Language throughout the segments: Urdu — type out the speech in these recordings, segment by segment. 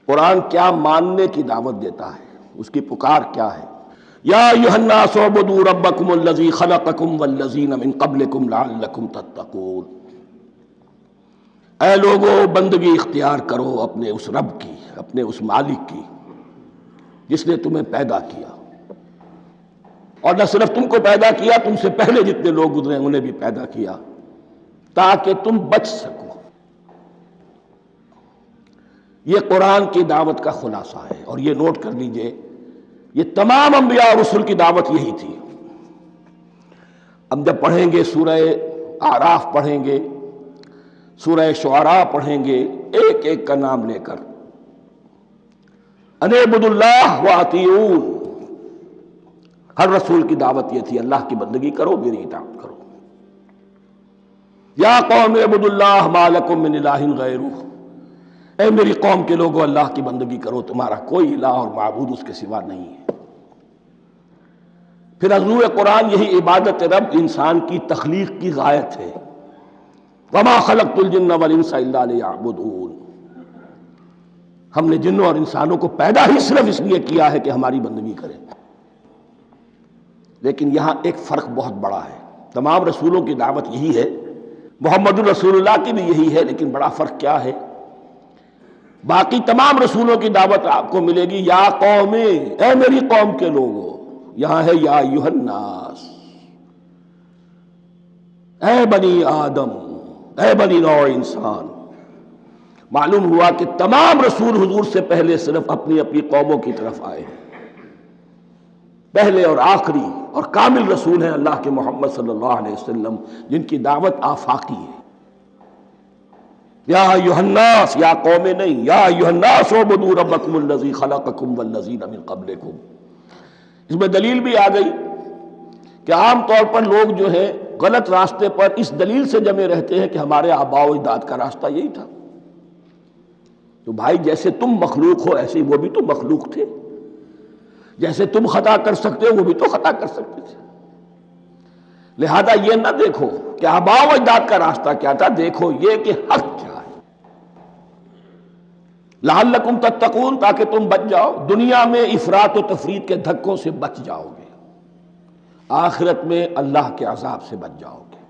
قرآن کیا ماننے کی دعوت دیتا ہے، اس کی پکار کیا ہے؟ یا ایھا الناس اعبدوا ربکم الذی خلقکم والذین من قبلکم لعلکم تتقون، اے لوگو بندگی اختیار کرو اپنے اس رب کی، اپنے اس مالک کی جس نے تمہیں پیدا کیا، اور نہ صرف تم کو پیدا کیا، تم سے پہلے جتنے لوگ گزرے انہیں بھی پیدا کیا تاکہ تم بچ سکو۔ یہ قرآن کی دعوت کا خلاصہ ہے، اور یہ نوٹ کر لیجئے یہ تمام انبیاء اور رسل کی دعوت یہی تھی۔ ہم جب پڑھیں گے سورہ اعراف پڑھیں گے، سورہ شعراء پڑھیں گے، ایک ایک کا نام لے کر ان اعبدوا اللہ واطیعون، ہر رسول کی دعوت یہ تھی اللہ کی بندگی کرو، میری اطاعت کرو۔ یا قوم اعبدوا اللہ ما لکم من الہ غیرہ، اے میری قوم کے لوگوں اللہ کی بندگی کرو، تمہارا کوئی الہ اور معبود اس کے سوا نہیں ہے۔ پھر عضو قرآن یہی عبادت رب انسان کی تخلیق کی غایت ہے، وما خلقت الجن والانس الا لیعبدون، ہم نے جنوں اور انسانوں کو پیدا ہی صرف اس لیے کیا ہے کہ ہماری بندگی کریں۔ لیکن یہاں ایک فرق بہت بڑا ہے، تمام رسولوں کی دعوت یہی ہے، محمد الرسول اللہ کی بھی یہی ہے، لیکن بڑا فرق کیا ہے؟ باقی تمام رسولوں کی دعوت آپ کو ملے گی یا قوم، اے میری قوم کے لوگوں، یہاں ہے یا ایھا الناس، اے بنی آدم، اے بنی نوع انسان۔ معلوم ہوا کہ تمام رسول حضور سے پہلے صرف اپنی اپنی قوموں کی طرف آئے ہیں، پہلے اور آخری اور کامل رسول ہیں اللہ کے محمد صلی اللہ علیہ وسلم، جن کی دعوت آفاقی ہے۔ یا ایھا الناس، یا قوم نہیں، یا ایھا الناس اعبدوا ربکم الذی خلقکم والذین من قبلکم۔ اس میں دلیل بھی آ گئی کہ عام طور پر لوگ جو ہے غلط راستے پر اس دلیل سے جمے رہتے ہیں کہ ہمارے آباء و اجداد کا راستہ یہی تھا۔ تو بھائی جیسے تم مخلوق ہو ایسے وہ بھی تو مخلوق تھے، جیسے تم خطا کر سکتے ہو وہ بھی تو خطا کر سکتے تھے۔ لہذا یہ نہ دیکھو کہ آباء و اجداد کا راستہ کیا تھا، دیکھو یہ کہ حق کیا ہے۔ لعلکم تتقون، تاکہ تم بچ جاؤ، دنیا میں افراط و تفریط کے دھکوں سے بچ جاؤ گے، آخرت میں اللہ کے عذاب سے بچ جاؤ گے۔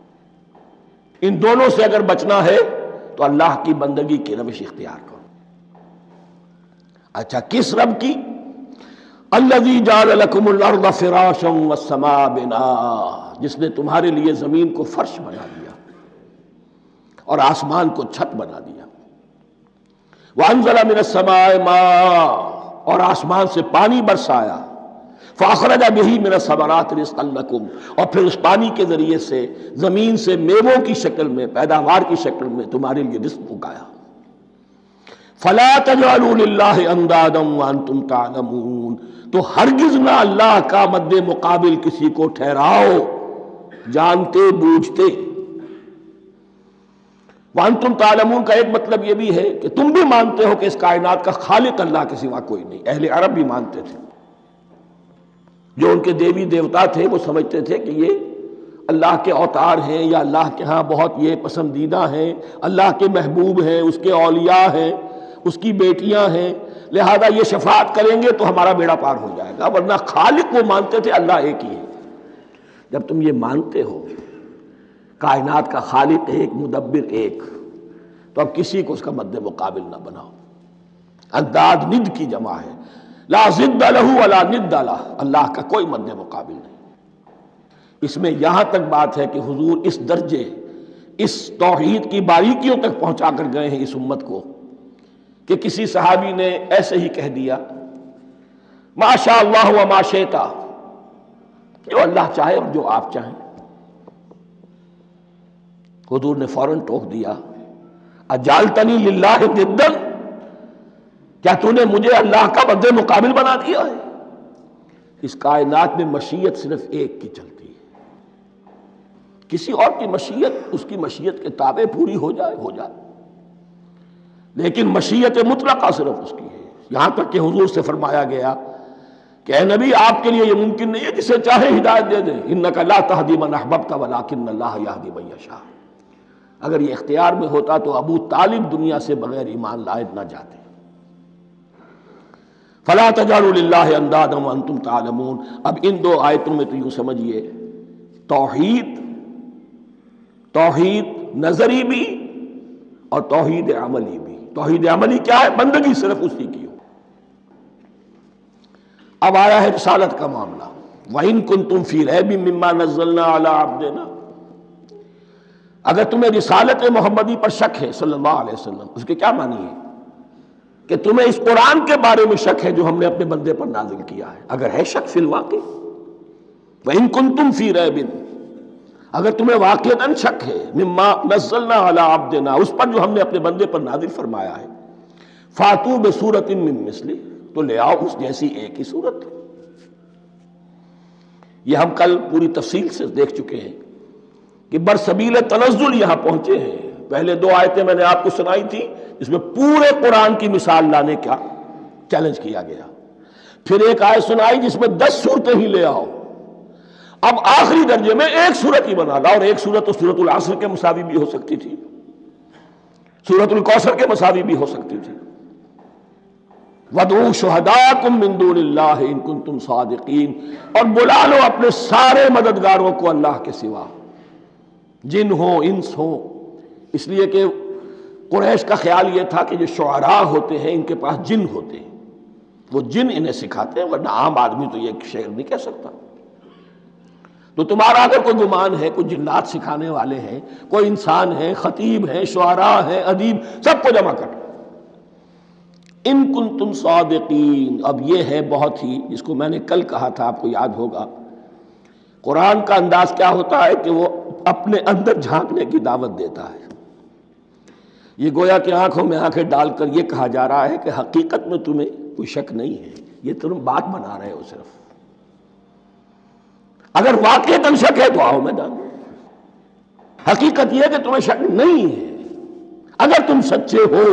ان دونوں سے اگر بچنا ہے تو اللہ کی بندگی کی روش اختیار کرو۔ اچھا کس رب کی؟ الذی جعل لکم الارض فراشا والسماء بناء، جس نے تمہارے لیے زمین کو فرش بنا دیا اور آسمان کو چھت بنا دیا۔ وانزل من السماء ماء، اور آسمان سے پانی برسایا۔ فاخرج بہ من الثمرات رزقا لکم، اور پھر اس پانی کے ذریعے سے زمین سے میووں کی شکل میں، پیداوار کی شکل میں تمہارے لیے رزق اگایا۔ فلا تجعلوا للہ اندادا وانتم تعلمون، تو ہرگز نہ اللہ کا مد مقابل کسی کو ٹھہراؤ جانتے بوجھتے۔ وانتم تعلمون کا ایک مطلب یہ بھی ہے کہ تم بھی مانتے ہو کہ اس کائنات کا خالق اللہ کے سوا کوئی نہیں۔ اہل عرب بھی مانتے تھے، جو ان کے دیوی دیوتا تھے وہ سمجھتے تھے کہ یہ اللہ کے اوتار ہیں، یا اللہ کے ہاں بہت یہ پسندیدہ ہیں، اللہ کے محبوب ہیں، اس کے اولیاء ہیں، اس کی بیٹیاں ہیں، لہذا یہ شفاعت کریں گے تو ہمارا بیڑا پار ہو جائے گا۔ ورنہ خالق وہ مانتے تھے اللہ ایک ہی ہے۔ جب تم یہ مانتے ہو کائنات کا خالق ایک، مدبر ایک، تو اب کسی کو اس کا مد مقابل نہ بناؤ۔ انداد ند کی جمع ہے، لا ضد لہ ولا ند لہ، اللہ کا کوئی مد مقابل نہیں۔ اس میں یہاں تک بات ہے کہ حضور اس درجے، اس توحید کی باریکیوں تک پہنچا کر گئے ہیں اس امت کو کہ کسی صحابی نے ایسے ہی کہہ دیا ما شاء اللہ وما شئت، جو اللہ چاہے اور جو آپ چاہیں۔ حضور نے فوراً ٹوک دیا اجعلتنی للہ ندا، کیا تو نے مجھے اللہ کا مد مقابل بنا دیا ہے؟ اس کائنات میں مشیت صرف ایک کی چلتی ہے، کسی اور کی مشیت اس کی مشیت کے تابع پوری ہو جائے ہو جائے، لیکن مشیت مطلقہ صرف اس کی ہے۔ یہاں تک کہ حضور سے فرمایا گیا کہ اے نبی آپ کے لیے یہ ممکن نہیں ہے جسے چاہے ہدایت دے دیں، انک لا تہدی من احببت ولکن اللہ یہدی من یشاء۔ اگر یہ اختیار میں ہوتا تو ابو طالب دنیا سے بغیر ایمان لائے نہ جاتے۔ فلا تجعلوا للہ اندادا وانتم تعلمون۔ اب ان دو آیتوں میں تو یوں سمجھیے توحید نظری بھی اور توحید عملی بھی۔ توحید عملی کیا ہے؟ بندگی صرف اسی کی ہو۔ اب آیا ہے رسالت کا معاملہ، وَإِن كُنتُمْ فِي رَيْبٍ مِّمَّا نَزَّلْنَا عَلَىٰ عَبْدِنَا، اگر تمہیں رسالت محمدی پر شک ہے صلی اللہ علیہ وسلم، اس کے کیا معنی ہے؟ کہ تمہیں اس قرآن کے بارے میں شک ہے جو ہم نے اپنے بندے پر نازل کیا ہے۔ اگر ہے شک فی الواقع، وَإِن كُنتُمْ فِي رَيْبٍ، اگر تمہیں واقعتاً شک ہے مما نزلنا علی عبدنا، اس پر جو ہم نے اپنے بندے پر نازل فرمایا ہے، فاتو بسورۃ من مثلہ، تو لے آؤ اس جیسی ایک ہی صورت۔ یہ ہم کل پوری تفصیل سے دیکھ چکے ہیں کہ برسبیل تنزل یہاں پہنچے ہیں۔ پہلے دو آیتیں میں نے آپ کو سنائی تھی جس میں پورے قرآن کی مثال لانے کا چیلنج کیا گیا، پھر ایک آیت سنائی جس میں 10 صورتیں ہی لے آؤ، اب آخری درجے میں ایک صورت ہی بنا لا، اور ایک صورت تو سورۃ العصر کے مساوی بھی ہو سکتی تھی، سورۃ الکوثر کے مساوی بھی ہو سکتی تھی۔ وَادْعُوا شُهَدَاءَكُم مِّن دُونِ اللَّهِ إِن كُنتُمْ صَادِقِينَ، اور بلا لو اپنے سارے مددگاروں کو اللہ کے سوا، جن ہوں انس ہوں، اس لیے کہ قریش کا خیال یہ تھا کہ جو شعراء ہوتے ہیں ان کے پاس جن ہوتے ہیں، وہ جن انہیں سکھاتے ہیں، ورنہ عام آدمی تو یہ شعر نہیں کہہ سکتا۔ تو تمہارا اگر کوئی گمان ہے کوئی جنات سکھانے والے ہیں، کوئی انسان ہے، خطیب ہیں، شعراء ہیں، ادیب، سب کو جمع کر، ان کنتم صادقین۔ اب یہ ہے بہت ہی، جس کو میں نے کل کہا تھا، آپ کو یاد ہوگا، قرآن کا انداز کیا ہوتا ہے کہ وہ اپنے اندر جھانکنے کی دعوت دیتا ہے۔ یہ گویا کہ آنکھوں میں آنکھیں ڈال کر یہ کہا جا رہا ہے کہ حقیقت میں تمہیں کوئی شک نہیں ہے، یہ تم بات بنا رہے ہو صرف، اگر واقعتاً شک ہے تو آؤ میدان۔ حقیقت یہ ہے کہ تمہیں شک نہیں ہے، اگر تم سچے ہو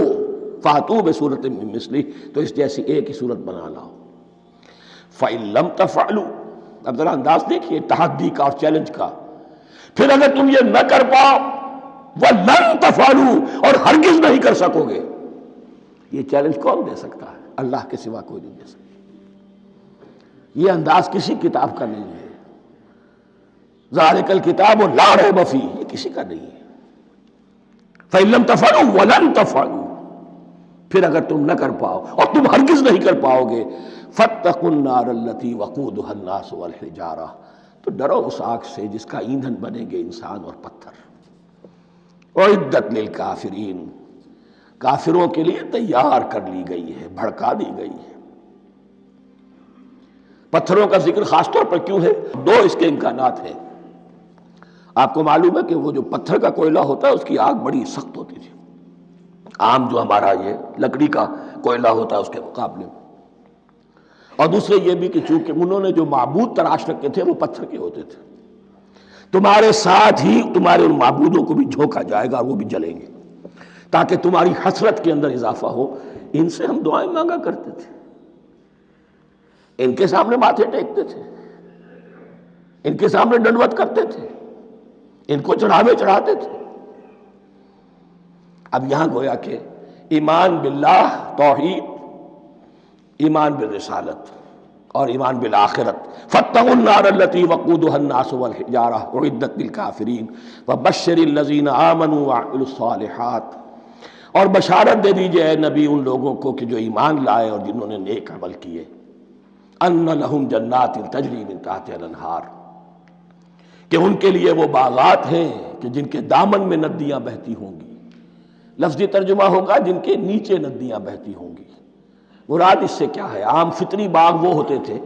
فاتوا بسورۃ من مثلہ، تو اس جیسی ایک ہی صورت بنا لاؤ۔ فإن لم تفعلوا، اب ذرا انداز دیکھیے تحدی کا اور چیلنج کا، پھر اگر تم یہ نہ کر پاؤ، وَلَن تفعلوا، اور ہرگز نہیں کر سکو گے، یہ چیلنج کون دے سکتا ہے؟ اللہ کے سوا کوئی نہیں دے سکتا۔ یہ انداز کسی کتاب کا نہیں ہے، ذالک الکتاب لا ریب فیہ، یہ کسی کا نہیں ہے۔ فإن لم تفعلوا وَلَن تفعلوا، پھر اگر تم نہ کر پاؤ اور تم ہرگز نہیں کر پاؤ گے، فاتقوا النار التي وقودها الناس والحجارہ، تو ڈرو اس آگ سے جس کا ایندھن بنیں گے انسان اور پتھر۔ اعدت للکافرین، کافروں کے لیے تیار کر لی گئی ہے، بھڑکا دی گئی ہے۔ پتھروں کا ذکر خاص طور پر کیوں ہے؟ دو اس کے امکانات ہیں۔ آپ کو معلوم ہے کہ وہ جو پتھر کا کوئلہ ہوتا ہے اس کی آگ بڑی سخت ہوتی تھی، عام جو ہمارا یہ لکڑی کا کوئلہ ہوتا ہے اس کے مقابلے میں، اور دوسرے یہ بھی کہ چونکہ انہوں نے جو معبود تراش رکھے تھے وہ پتھر کے ہوتے تھے، تمہارے ساتھ ہی تمہارے ان معبودوں کو بھی جھونکا جائے گا اور وہ بھی جلیں گے، تاکہ تمہاری حسرت کے اندر اضافہ ہو۔ ان سے ہم دعائیں مانگا کرتے تھے، ان کے سامنے ماتھے ٹیکتے تھے، ان کے سامنے ڈنڈوت کرتے تھے، ان کو چڑھاوے چڑھاتے تھے۔ اب یہاں گویا کہ ایمان باللہ توحید، ایمان بالرسالت اور ایمان بالآخرت، فاتقوا النار التي وقودها الناس والحجارہ اعدت للکافرین وبشر الذین آمنوا وعملوا الصالحات، اور بشارت دے دیجئے اے نبی ان لوگوں کو کہ جو ایمان لائے اور جنہوں نے نیک عمل کیے، ان لہم جنات تجری من تحتها الانہار، کہ ان کے لیے وہ باغات ہیں کہ جن کے دامن میں ندیاں بہتی ہوں گی، لفظی ترجمہ ہوگا جن کے نیچے ندیاں بہتی ہوں گی۔ مراد اس سے کیا ہے؟ عام فطری باغ وہ ہوتے تھے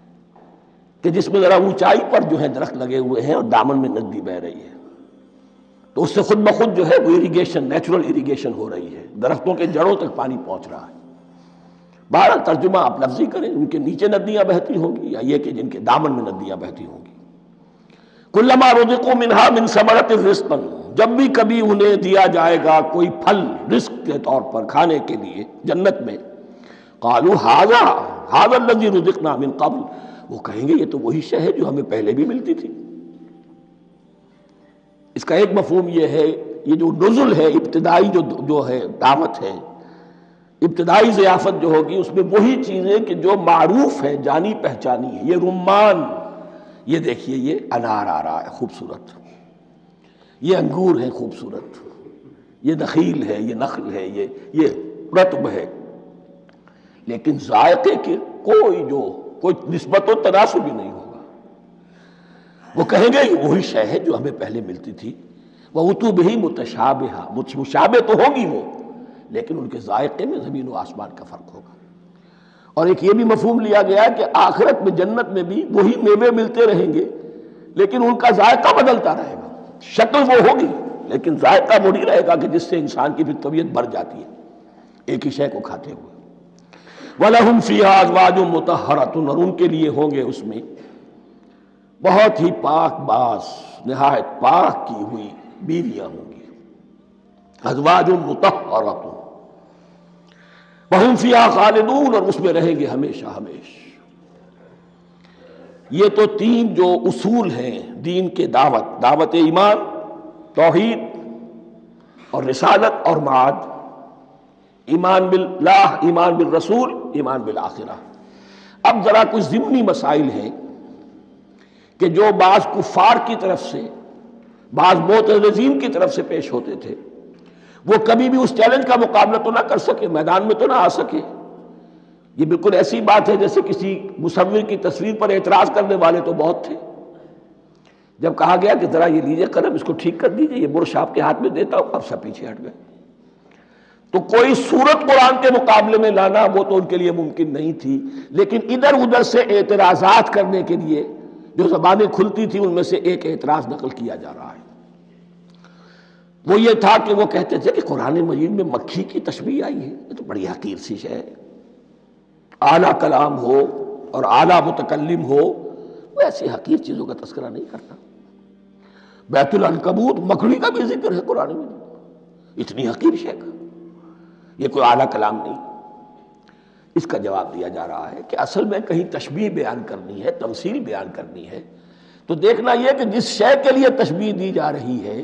کہ جس میں ذرا اونچائی پر جو ہے درخت لگے ہوئے ہیں اور دامن میں ندی بہ رہی ہے، تو اس سے خود بخود جو ہے وہ اریگیشن، نیچرل اریگیشن ہو رہی ہے، درختوں کے جڑوں تک پانی پہنچ رہا ہے۔ بہرحال ترجمہ آپ لفظی کریں، ان کے نیچے ندیاں بہتی ہوں گی یا یہ کہ جن کے دامن میں ندیاں بہتی ہوں گی۔ کلما رزقوا منہا من ثمرۃ رزقا، جب بھی کبھی انہیں دیا جائے گا کوئی پھل رزق کے طور پر کھانے کے لیے جنت میں، قالوا ھذا الذی رزقنا من قبل، وہ کہیں گے یہ تو وہی شے ہے جو ہمیں پہلے بھی ملتی تھی۔ اس کا ایک مفہوم یہ ہے، یہ جو نزل ہے ابتدائی جو ہے دعوت ہے، ابتدائی ضیافت جو ہوگی اس میں وہی چیزیں کہ جو معروف ہے، جانی پہچانی ہے. یہ رمان، یہ دیکھیے یہ انار آ رہا ہے خوبصورت، یہ انگور ہے خوبصورت، یہ نخیل ہے، یہ نخل ہے، یہ رطب ہے، لیکن ذائقے کے کوئی نسبت و تناسب ہی نہیں ہوگا. وہ کہیں گے یہ وہی شے ہے جو ہمیں پہلے ملتی تھی. وَأُتُوا بِهِ مُتَشَابِهًا، مشابہ تو ہوگی وہ، لیکن ان کے ذائقے میں زمین و آسمان کا فرق ہوگا. اور ایک یہ بھی مفہوم لیا گیا کہ آخرت میں جنت میں بھی وہی میوے ملتے رہیں گے، لیکن ان کا ذائقہ بدلتا رہے گا. شکل وہ ہوگی لیکن ذائقہ وہ نہیں رہے گا کہ جس سے انسان کی بھی طبیعت بھر جاتی ہے ایک ہی شے کو کھاتے ہوئے. وَلَهُمْ فِيهَا أَزْوَاجٌ مُطَهَّرَةٌ، اور ان کے لیے ہوں گے اس میں بہت ہی پاک باز، نہایت پاک کی ہوئی بیویاں ہوں گی. أَزْوَاجٌ مُطَهَّرَةٌ وَهُمْ فِيهَا خَالِدُونَ، اور اس میں رہیں گے ہمیشہ ہمیش. یہ تو تین جو اصول ہیں دین کے دعوت ایمان، توحید اور رسالت اور معاد، ایمان باللہ، ایمان بالرسول، ایمان بالآخرہ. اب ذرا کچھ ضمنی مسائل ہیں کہ جو بعض کفار کی طرف سے، بعض معتزلین کی طرف سے پیش ہوتے تھے، وہ کبھی بھی اس چیلنج کا مقابلہ تو نہ کر سکے، میدان میں تو نہ آ سکے. یہ بالکل ایسی بات ہے جیسے کسی مصور کی تصویر پر اعتراض کرنے والے تو بہت تھے. جب کہا گیا کہ ذرا یہ لیجیے قلم، اس کو ٹھیک کر دیجیے، یہ برش آپ کے ہاتھ میں دیتا ہوں، اب سب پیچھے ہٹ گئے. تو کوئی صورت قرآن کے مقابلے میں لانا وہ تو ان کے لیے ممکن نہیں تھی، لیکن ادھر ادھر سے اعتراضات کرنے کے لیے جو زبانیں کھلتی تھی ان میں سے ایک اعتراض نقل کیا جا رہا ہے. وہ یہ تھا کہ وہ کہتے تھے کہ قرآن مجید میں مکھی کی تشبیہ آئی ہے، یہ تو بڑی حقیر سی شے ہے. اعلیٰ کلام ہو اور اعلیٰ متکلم ہو، وہ ایسی حقیر چیزوں کا تذکرہ نہیں کرتا. بیت العنکبوت، مکڑی کا بھی ذکر ہے قرآن میں، اتنی حقیر شے کا، یہ کوئی اعلیٰ کلام نہیں. اس کا جواب دیا جا رہا ہے کہ اصل میں کہیں تشبیہ بیان کرنی ہے، تمثیل بیان کرنی ہے، تو دیکھنا یہ کہ جس شے کے لیے تشبیہ دی جا رہی ہے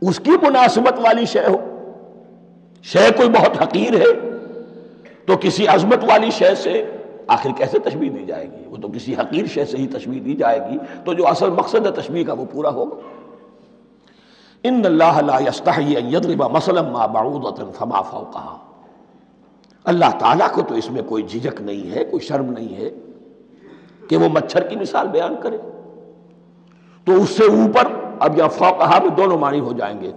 اس کی مناسبت والی شے ہو. شے کوئی بہت حقیر ہے تو کسی عظمت والی شے سے آخر کیسے تشبیہ دی جائے گی؟ وہ تو کسی حقیر شے سے ہی تشبیہ دی جائے گی تو جو اصل مقصد ہے تشبیہ کا وہ پورا ہوگا. ان اللہ لا یستحیی ان یضرب مثلا ما بعوضۃ فما فوقہا، اللہ تعالیٰ کو تو اس میں کوئی جھجک نہیں ہے، کوئی شرم نہیں ہے کہ وہ مچھر کی مثال بیان کرے. تو اس سے اوپر، اب یا فوقہا میں دونوں معنی ہو جائیں گے،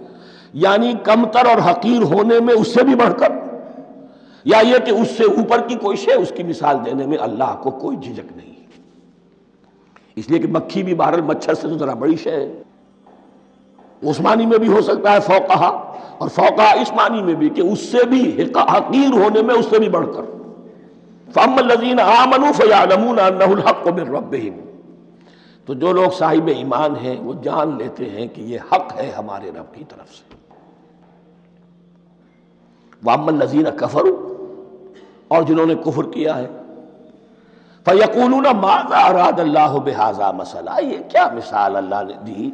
یعنی کمتر اور حقیر ہونے میں اس سے بھی بڑھ کر، یا یہ کہ اس سے اوپر کی کوئی شے، اس کی مثال دینے میں اللہ کو کوئی جھجک نہیں. اس لیے کہ مکھی بھی بہرحال مچھر سے تو ذرا بڑی شے ہے. اس معنی میں بھی ہو سکتا ہے فوقہا، اور فوقہا اس معنی میں بھی کہ اس سے بھی حقیر ہونے میں اس سے بھی بڑھ کر. فَأَمَّا الَّذِينَ آمَنُوا فَيَعْلَمُونَ أَنَّهُ الْحَقُّ مِن رَّبِّهِمْ، تو جو لوگ صاحب ایمان ہیں وہ جان لیتے ہیں کہ یہ حق ہے ہمارے رب کی طرف سے. وَأَمَّا الَّذِينَ كَفَرُوا، اور جنہوں نے کفر کیا ہے، فَيَقُولُونَ مَاذَا أَرَادَ اللَّهُ بِهَذَا مَثَلًا، یہ کیا مثال اللہ نے دی،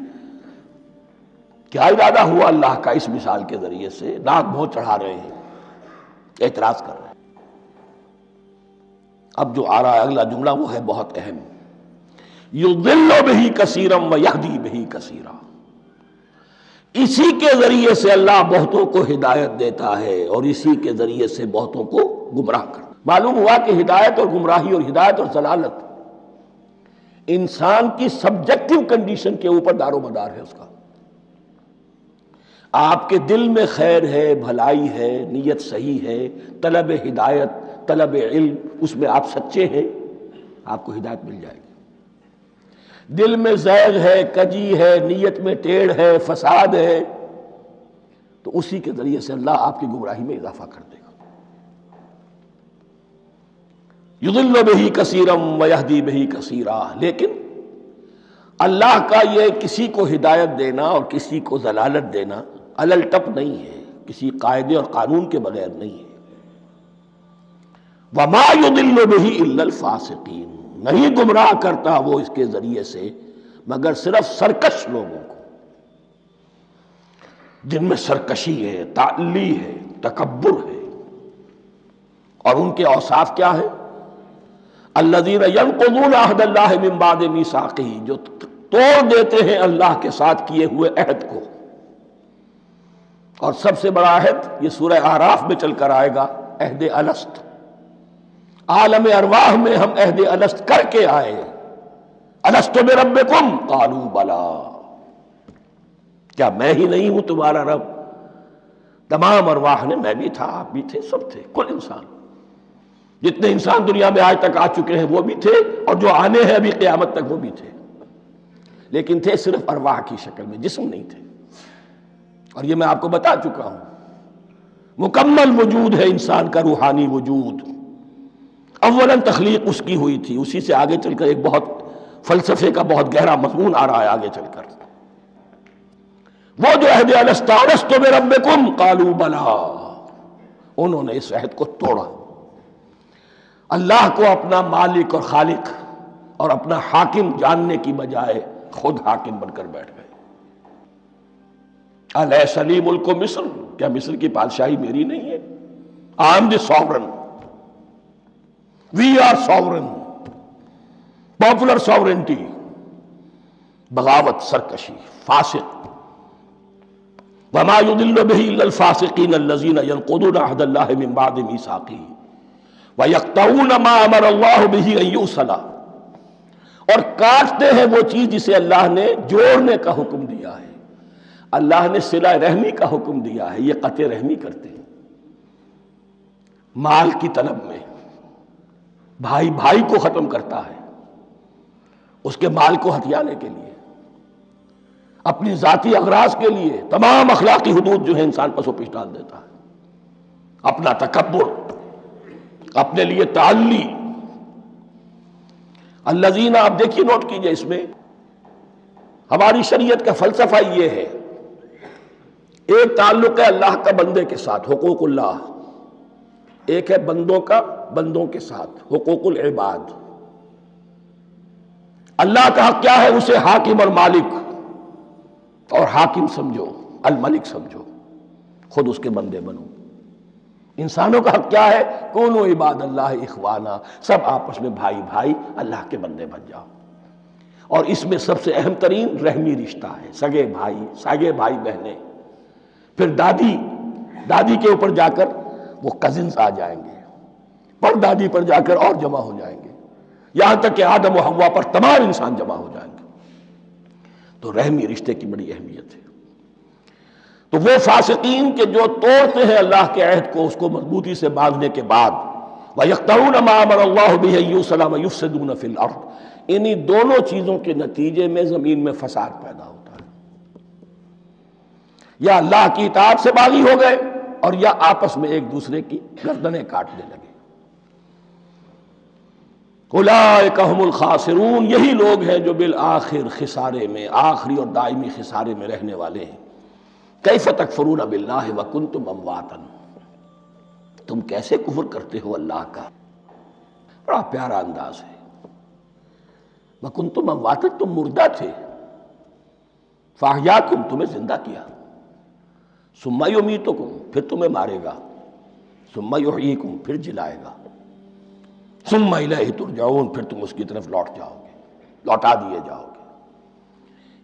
کیا ارادہ ہوا اللہ کا اس مثال کے ذریعے سے. ناک منہ چڑھا رہے ہیں، اعتراض کر رہے ہیں. اب جو آ رہا ہے اگلا جملہ وہ ہے بہت اہم، یضل بہ کثیرا ویہدی بہ کثیرا، اسی کے ذریعے سے اللہ بہتوں کو ہدایت دیتا ہے اور اسی کے ذریعے سے بہتوں کو گمراہ کرتا. معلوم ہوا کہ ہدایت اور گمراہی اور ہدایت اور ضلالت انسان کی سبجیکٹو کنڈیشن کے اوپر دار و مدار ہے. اس کا آپ کے دل میں خیر ہے، بھلائی ہے، نیت صحیح ہے، طلب ہدایت، طلب علم، اس میں آپ سچے ہیں، آپ کو ہدایت مل جائے گی. دل میں زیغ ہے، کجی ہے، نیت میں ٹیڑھ ہے، فساد ہے، تو اسی کے ذریعے سے اللہ آپ کی گمراہی میں اضافہ کر دے گا. یضل بہ کثیرا ویہدی بہ کثیرا، لیکن اللہ کا یہ کسی کو ہدایت دینا اور کسی کو ضلالت دینا علل ٹپ نہیں ہے، کسی قاعدے اور قانون کے بغیر نہیں ہے. وما یضل بہ الا الفاسقین، نہیں گمراہ کرتا وہ اس کے ذریعے سے مگر صرف سرکش لوگوں کو، جن میں سرکشی ہے، تعلی ہے، تکبر ہے. اور ان کے اوصاف کیا ہیں؟ الذین ینقضون عہد اللہ من بعد میثاقہ، جو توڑ دیتے ہیں اللہ کے ساتھ کیے ہوئے عہد کو. اور سب سے بڑا عہد یہ سورہ اعراف میں چل کر آئے گا، عہد الست. عالم ارواح میں ہم عہد الست کر کے آئے. الست بربکم قالوا بلا، کیا میں ہی نہیں ہوں تمہارا رب؟ تمام ارواح نے، میں بھی تھا، آپ بھی تھے، سب تھے، کل انسان، جتنے انسان دنیا میں آج تک آ چکے ہیں وہ بھی تھے، اور جو آنے ہیں ابھی قیامت تک وہ بھی تھے، لیکن تھے صرف ارواح کی شکل میں، جسم نہیں تھے. اور یہ میں آپ کو بتا چکا ہوں، مکمل وجود ہے انسان کا، روحانی وجود. اولاً تخلیق اس کی ہوئی تھی، اسی سے آگے چل کر ایک بہت فلسفے کا بہت گہرا مضمون آ رہا ہے آگے چل کر. وہ جو عہد الست الست بربکم قالوا بلا، انہوں نے اس عہد کو توڑا. اللہ کو اپنا مالک اور خالق اور اپنا حاکم جاننے کی بجائے خود حاکم بن کر بیٹھ گئے. الیس لی ملک مصر، کیا مصر کی بادشاہی میری نہیں ہے؟ I am the sovereign, we are sovereign. Popular sovereignty, بغاوت، سرکشی، فاسق. وما يضل به الا الفاسقين الذين ينقضون عهد الله من بعد ميثاقه ويقطعون ما امر الله به ان يوصل، اور کاٹتے ہیں وہ چیز جسے اللہ نے جوڑنے کا حکم دیا ہے. اللہ نے صلہ رحمی کا حکم دیا ہے، یہ قطع رحمی کرتے ہیں. مال کی طلب میں بھائی بھائی کو ختم کرتا ہے، اس کے مال کو ہتھیانے کے لیے، اپنی ذاتی اغراض کے لیے تمام اخلاقی حدود جو ہے انسان پس و پیش ڈال دیتا ہے. اپنا تکبر، اپنے لیے تعلی. الذین، آپ دیکھیے، نوٹ کیجئے، اس میں ہماری شریعت کا فلسفہ یہ ہے، ایک تعلق ہے اللہ کا بندے کے ساتھ، حقوق اللہ. ایک ہے بندوں کا بندوں کے ساتھ، حقوق العباد. اللہ کا حق کیا ہے؟ اسے حاکم اور مالک اور حاکم سمجھو، الملک سمجھو، خود اس کے بندے بنو. انسانوں کا حق کیا ہے؟ کونوا عباد اللہ اخوانا، سب آپس میں بھائی بھائی اللہ کے بندے بن جاؤ. اور اس میں سب سے اہم ترین رحمی رشتہ ہے، سگے بھائی، سگے بھائی بہنیں. پھر دادی کے اوپر جا کر وہ کزنز آ جائیں گے، پر دادی پر جا کر اور جمع ہو جائیں گے، یہاں تک کہ آدم و حوا پر تمام انسان جمع ہو جائیں گے. تو رحمی رشتے کی بڑی اہمیت ہے. تو وہ فاسقین کے جو توڑتے ہیں اللہ کے عہد کو، اس کو مضبوطی سے باندھنے کے بعد، وَيَقْطَعُونَ مَا أَمَرَ اللَّهُ بِهِ أَن يُوصَلَ وَيُفْسِدُونَ فِي الْأَرْضِ، انہی دونوں چیزوں کے نتیجے میں زمین میں فساد پیدا ہوتا ہے. یا اللہ کی اطاعت سے باغی ہو گئے، اور یا آپس میں ایک دوسرے کی گردنیں کاٹنے لگے. اولئک ھم الخاسرون، یہی لوگ ہیں جو بالآخر خسارے میں، آخری اور دائمی خسارے میں رہنے والے ہیں. کیف تکفرون باللہ وکنتم امواتا، تم کیسے کفر کرتے ہو اللہ کا؟ بڑا پیارا انداز ہے. وکنتم امواتا، تم مردہ تھے، فاحیاکم، تمہیں زندہ کیا، ثم یمیتکم، پھر تمہیں مارے گا، ثم یحییکم، پھر جلائے گا، ثم الیہ ترجعون، پھر تم اس کی طرف لوٹ جاؤ گے، لوٹا دیے جاؤ گے.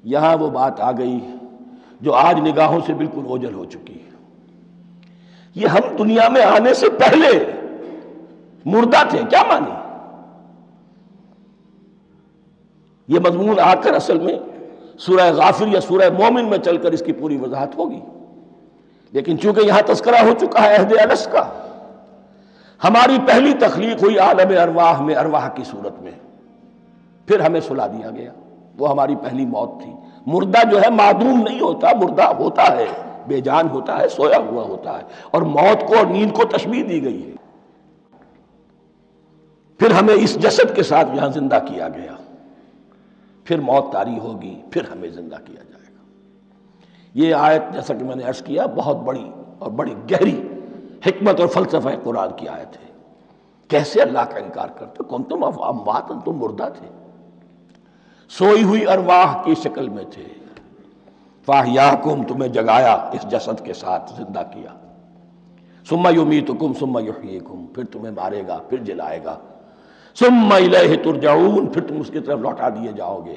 یہاں وہ بات آ گئی جو آج نگاہوں سے بالکل اوجھل ہو چکی ہے. یہ ہم دنیا میں آنے سے پہلے مردہ تھے، کیا مانی؟ یہ مضمون آ کر اصل میں سورہ غافر یا سورہ مومن میں چل کر اس کی پوری وضاحت ہوگی. لیکن چونکہ یہاں تذکرہ ہو چکا ہے عہد الست کا، ہماری پہلی تخلیق ہوئی عالم ارواح میں، ارواح کی صورت میں، پھر ہمیں سلا دیا گیا. وہ ہماری پہلی موت تھی. مردہ جو ہے معدوم نہیں ہوتا، مردہ ہوتا ہے، بے جان ہوتا ہے، سویا ہوا ہوتا ہے، اور موت کو اور نیند کو تشبیہ دی گئی ہے. پھر ہمیں اس جسد کے ساتھ یہاں زندہ کیا گیا، پھر موت طاری ہوگی، پھر ہمیں زندہ کیا جائے گا. یہ آیت جیسا کہ میں نے عرض کیا بہت بڑی اور بڑی گہری حکمت اور فلسفہ قرآن کی آیت ہے. کیسے اللہ کا انکار کرتے؟ کنتم اموات، تم مردہ تھے، سوئی ہوئی ارواح کی شکل میں تھے. فاحیاکم، تمہیں جگایا، اس جسد کے ساتھ زندہ کیا. ثم یمیتکم ثم یحییکم، پھر تمہیں مارے گا پھر جلائے گا، ثم الیہ ترجعون، پھر تم اس کی طرف لوٹا دیے جاؤ گے۔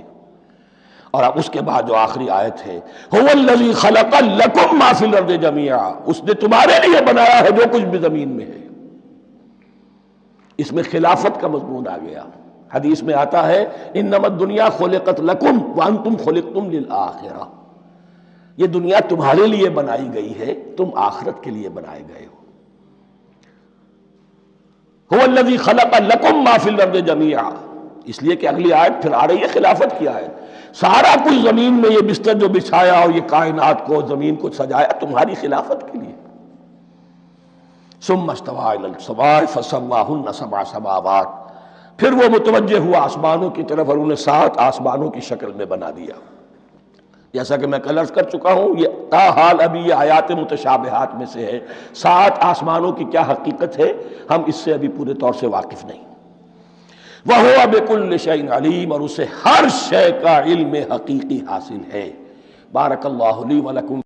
اور اب اس کے بعد جو آخری آیت ہے، هو الذی خلق لکم ما فی الارض جمیعا، اس نے تمہارے لیے بنایا ہے جو کچھ بھی زمین میں ہے۔ اس میں خلافت کا مضمون آ گیا۔ حدیث میں آتا ہے انما الدنیا خلقت لکم وانتم خلقتم للآخرہ، یہ دنیا تمہارے لیے بنائی گئی ہے، تم آخرت کے لیے بنائے گئے ہو۔ هو الذی خلق لکم ما فی الارض جمیعا، اس لیے کہ اگلی آیت پھر آ رہی ہے خلافت کی آیت، سارا کچھ زمین میں یہ بستر جو بچھایا اور یہ کائنات کو زمین کو سجایا تمہاری خلافت کے لیے۔ ثم استوى الى السماء فسواهن سبع سماوات، پھر وہ متوجہ ہوا آسمانوں کی طرف اور انہیں 7 آسمانوں کی شکل میں بنا دیا۔ جیسا کہ میں کل عرض کر چکا ہوں، یہ تاحال ابھی یہ آیات متشابہات میں سے ہے، 7 آسمانوں کی کیا حقیقت ہے ہم اس سے ابھی پورے طور سے واقف نہیں۔ وَهُوَ بِكُلِّ شَيْءٍ عَلِيمٌ، اور اسے ہر شے کا علم حقیقی حاصل ہے۔ بارک اللہ لی ولکم